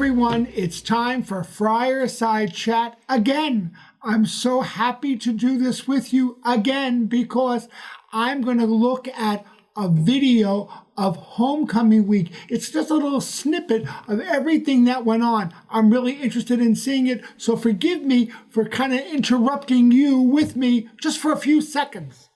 everyone, it's time for Fireside Chat again. I'm so happy to do this with you again because I'm going to look at a video of homecoming week. It's just a little snippet of everything that went on. I'm really interested in seeing it, so forgive me for kind of interrupting you with me just for a few seconds.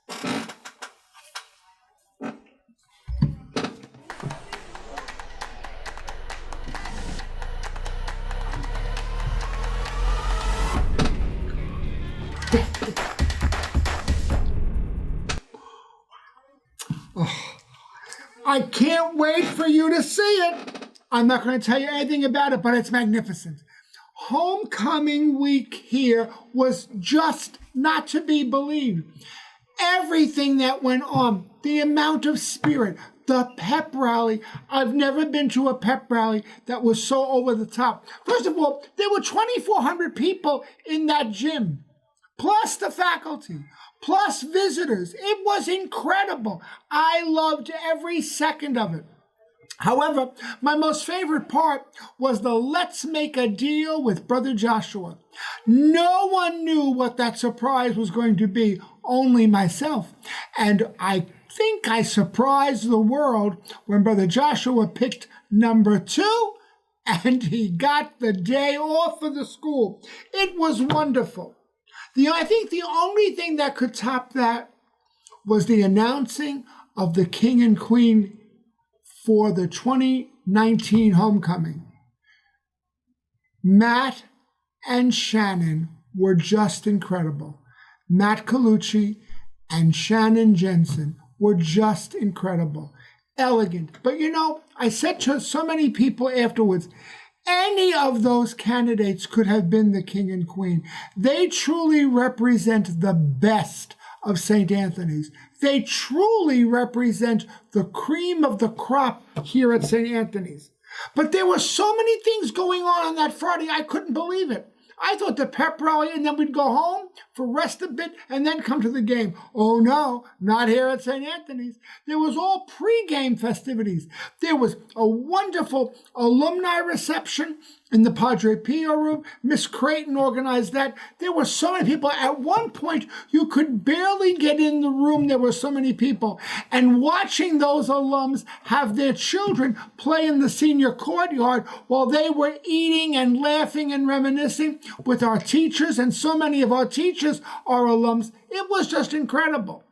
I can't wait for you to see it. I'm not going to tell you anything about it, but it's magnificent. Homecoming week here was just not to be believed. Everything that went on, the amount of spirit, the pep rally. I've never been to a pep rally that was so over the top. First of all, there were 2,400 people in that gym, plus the faculty, plus visitors. It was incredible. I loved every second of it. However, my most favorite part was the let's make a deal with Brother Joshua. No one knew what that surprise was going to be, only myself. And I think I surprised the world when Brother Joshua picked number 2 and he got the day off for the school. It was wonderful. I think the only thing that could top that was the announcing of the King and Queen for the 2019 homecoming. Matt and Shannon were just incredible. Matt Colucci and Shannon Jensen were just incredible. Elegant. But I said to so many people afterwards, any of those candidates could have been the King and Queen. They truly represent the best of St. Anthony's. They truly represent the cream of the crop here at St. Anthony's. But there were so many things going on that Friday, I couldn't believe it. I thought the pep rally and then we'd go home for rest a bit and then come to the game. Oh no, not here at St. Anthony's. There was all pre-game festivities. There was a wonderful alumni reception in the Padre Pio room. Miss Creighton organized that. There were so many people. At one point, you could barely get in the room. There were so many people. And watching those alums have their children play in the senior courtyard while they were eating and laughing and reminiscing with our teachers, and so many of our teachers are alums, it was just incredible.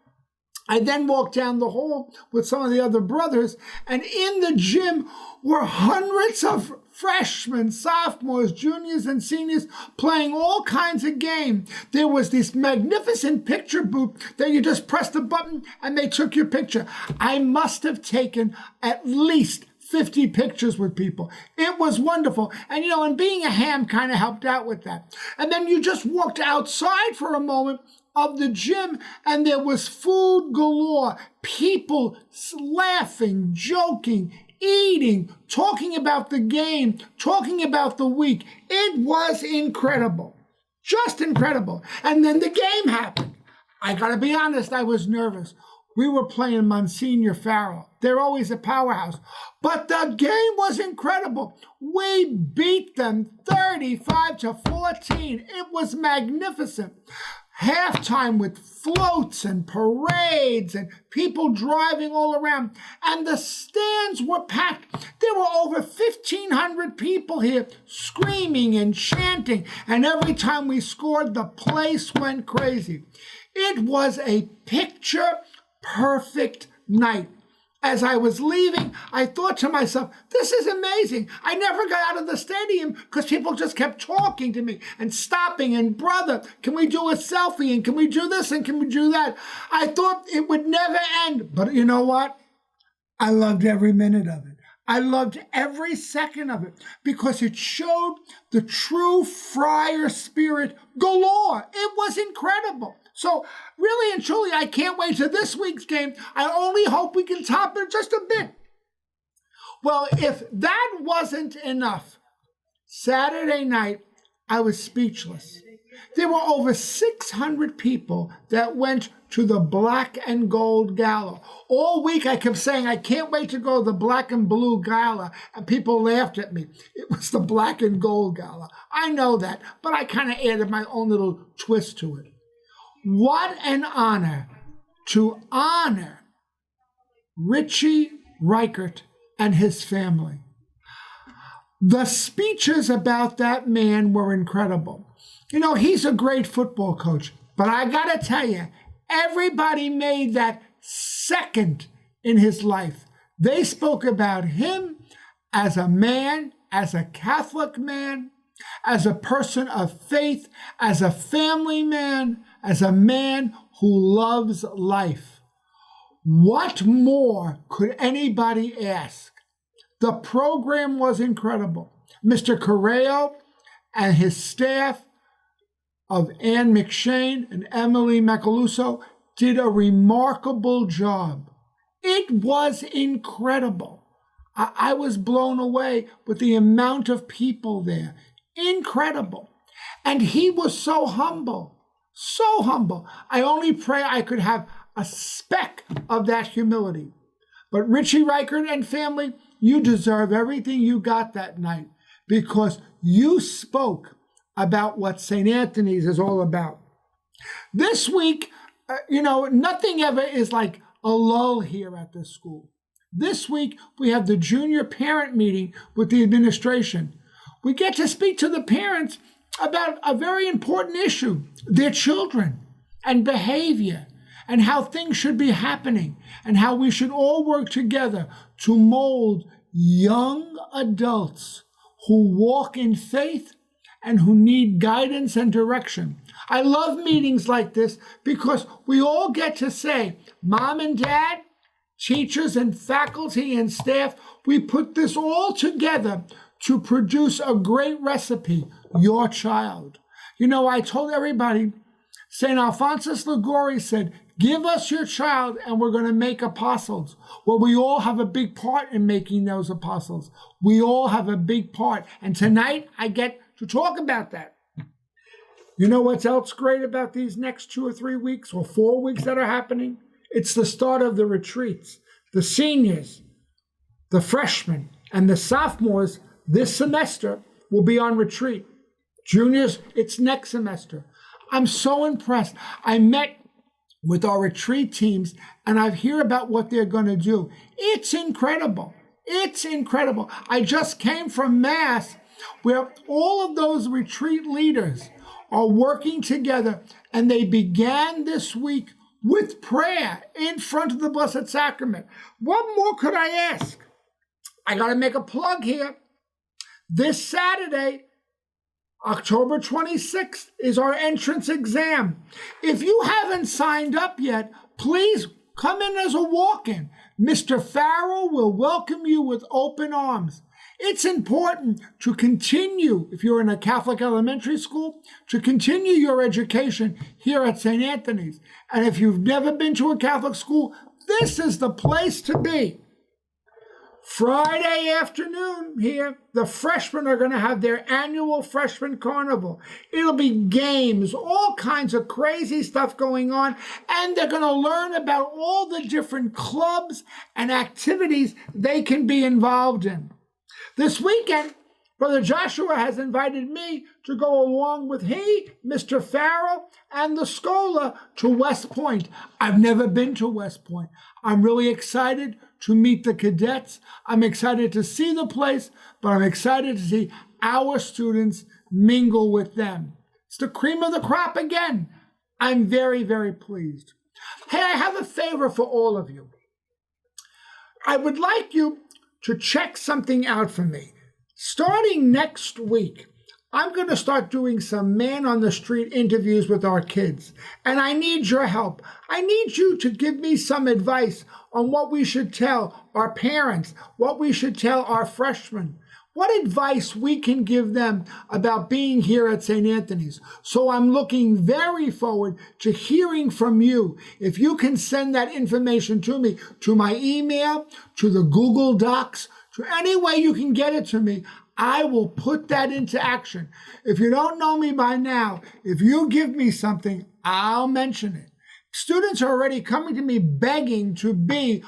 I then walked down the hall with some of the other brothers, and in the gym were hundreds of freshmen, sophomores, juniors, and seniors playing all kinds of games. There was this magnificent picture booth that you just pressed a button and they took your picture. I must have taken at least 50 pictures with people. It was wonderful. And being a ham kind of helped out with that. And then you just walked outside for a moment of the gym and there was food galore. People laughing, joking, eating, talking about the game, talking about the week. It was incredible. Just incredible. And then the game happened. I gotta be honest, I was nervous. We were playing Monsignor Farrell. They're always a powerhouse. But the game was incredible. We beat them 35-14. It was magnificent. Halftime with floats and parades and people driving all around. And the stands were packed. There were over 1,500 people here screaming and chanting. And every time we scored, the place went crazy. It was a picture-perfect night. As I was leaving, I thought to myself, this is amazing. I never got out of the stadium because people just kept talking to me and stopping and, brother, can we do a selfie and can we do this and can we do that? I thought it would never end. But you know what? I loved every minute of it. I loved every second of it because it showed the true friar spirit galore. It was incredible. So really and truly, I can't wait to this week's game. I only hope we can top it just a bit. Well, if that wasn't enough, Saturday night, I was speechless. There were over 600 people that went to the Black and Gold Gala. All week I kept saying, I can't wait to go to the Black and Blue Gala, and people laughed at me. It was the Black and Gold Gala. I know that, but I kind of added my own little twist to it. What an honor to honor Richie Reichert and his family. The speeches about that man were incredible. You know, he's a great football coach, but I gotta tell you, everybody made that second in his life. They spoke about him as a man, as a Catholic man, as a person of faith, as a family man, as a man who loves life. What more could anybody ask? The program was incredible. Mr. Correo and his staff of Ann McShane and Emily Macaluso did a remarkable job. It was incredible. I was blown away with the amount of people there. Incredible. And he was so humble, so humble. I only pray I could have a speck of that humility. But Richie Reichert and family, you deserve everything you got that night because you spoke about what St. Anthony's is all about. This week, nothing ever is like a lull here at this school. This week, we have the junior parent meeting with the administration. We get to speak to the parents about a very important issue, their children and behavior, and how things should be happening, and how we should all work together to mold young adults who walk in faith and who need guidance and direction. I love meetings like this because we all get to say, Mom and Dad, teachers and faculty and staff, we put this all together to produce a great recipe, your child. You know, I told everybody, St. Alphonsus Liguori said, give us your child and we're going to make apostles. Well, we all have a big part in making those apostles. We all have a big part. And tonight I get to talk about that. You know what's else great about these next 2 or 3 weeks or 4 weeks that are happening? It's the start of the retreats. The seniors, the freshmen, and the sophomores this semester will be on retreat. Juniors, it's next semester. I'm so impressed. I met with our retreat teams, and I hear about what they're going to do. It's incredible. It's incredible. I just came from Mass where all of those retreat leaders are working together, and they began this week with prayer in front of the Blessed Sacrament. What more could I ask? I got to make a plug here. This Saturday, October 26th, is our entrance exam. If you haven't signed up yet, please come in as a walk-in. Mr. Farrell will welcome you with open arms. It's important to continue, if you're in a Catholic elementary school, to continue your education here at St. Anthony's. And if you've never been to a Catholic school, this is the place to be. Friday afternoon here, the freshmen are going to have their annual freshman carnival. It'll be games, all kinds of crazy stuff going on, and they're going to learn about all the different clubs and activities they can be involved in. This weekend, Brother Joshua has invited me to go along with he, Mr. Farrell, and the Scola to West Point. I've never been to West Point. I'm really excited to meet the cadets. I'm excited to see the place, but I'm excited to see our students mingle with them. It's the cream of the crop again. I'm very, very pleased. Hey, I have a favor for all of you. I would like you to check something out for me. Starting next week, I'm going to start doing some man-on-the-street interviews with our kids, and I need your help. I need you to give me some advice on what we should tell our parents, what we should tell our freshmen, what advice we can give them about being here at St. Anthony's. So I'm looking very forward to hearing from you. If you can send that information to me, to my email, to the Google Docs, to any way you can get it to me, I will put that into action. If you don't know me by now, if you give me something, I'll mention it. Students are already coming to me begging to be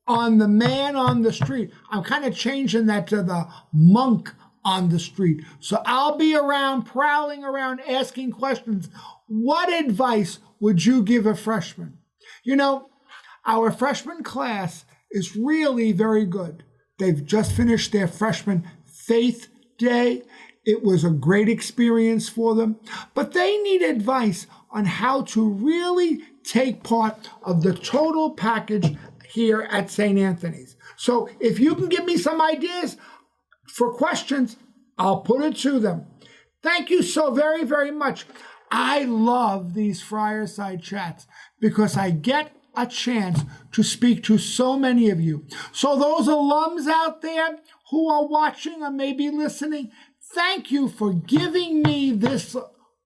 on the man on the street. I'm kind of changing that to the monk on the street. So I'll be around, prowling around, asking questions. What advice would you give a freshman? You know, our freshman class is really very good. They've just finished their freshman faith day. It was a great experience for them, but they need advice on how to really take part of the total package here at St. Anthony's. So if you can give me some ideas for questions, I'll put it to them. Thank you so very, very much. I love these fireside chats because I get a chance to speak to so many of you. So those alums out there who are watching or maybe listening, thank you for giving me this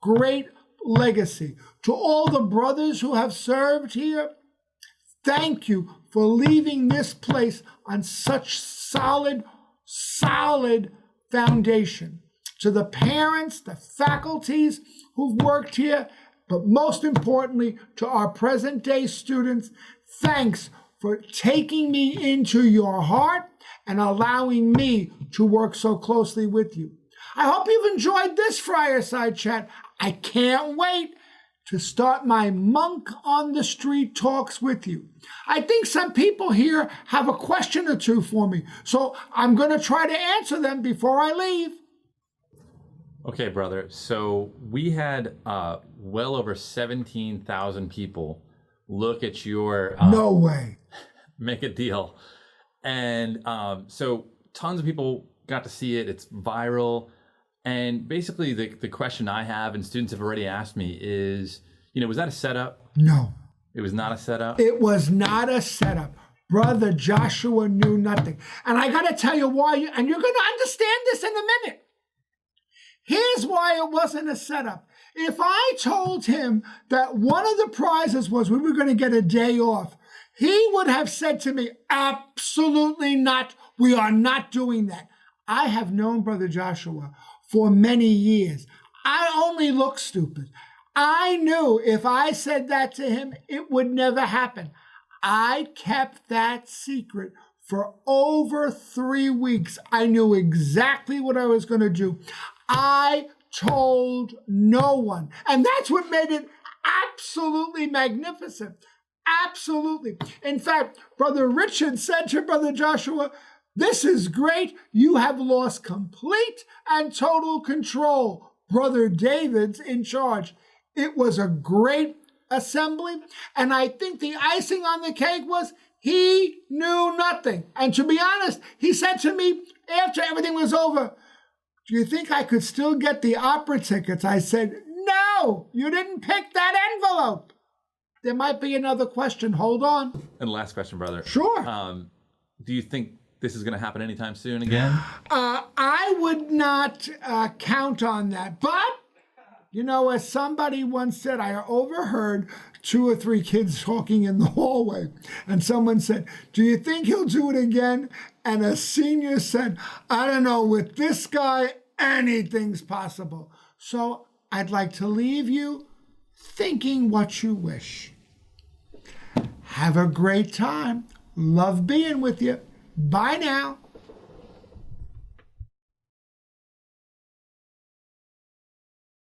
great legacy. To all the brothers who have served here, thank you for leaving this place on such solid foundation. To the parents, the faculties who've worked here, but most importantly, to our present day students, thanks for taking me into your heart and allowing me to work so closely with you. I hope you've enjoyed this fireside chat. I can't wait to start my monk on the street talks with you. I think some people here have a question or two for me, so I'm going to try to answer them before I leave. Okay, brother. So we had well over 17,000 people look at your... No way. Make a deal. And so tons of people got to see it. It's viral. And basically the question I have, and students have already asked me, is, was that a setup? No. It was not a setup? It was not a setup. Brother Joshua knew nothing. And I got to tell you why, and you're going to understand this in a minute. Here's why it wasn't a setup. If I told him that one of the prizes was we were going to get a day off, he would have said to me, absolutely not. We are not doing that. I have known Brother Joshua for many years. I only look stupid. I knew if I said that to him, it would never happen. I kept that secret for over 3 weeks. I knew exactly what I was going to do. I told no one. And that's what made it absolutely magnificent. Absolutely. In fact, Brother Richard said to Brother Joshua, "This is great. You have lost complete and total control. Brother David's in charge." It was a great assembly. And I think the icing on the cake was he knew nothing. And to be honest, he said to me after everything was over, "Do you think I could still get the opera tickets?" I said, "No, you didn't pick that envelope." There might be another question. Hold on. And last question, brother. Sure. Do you think this is going to happen anytime soon again? I would not count on that. But, as somebody once said, I overheard 2 or 3 kids talking in the hallway. And someone said, "Do you think he'll do it again?" And a senior said, "I don't know, with this guy, anything's possible." So I'd like to leave you thinking what you wish. Have a great time. Love being with you. Bye now.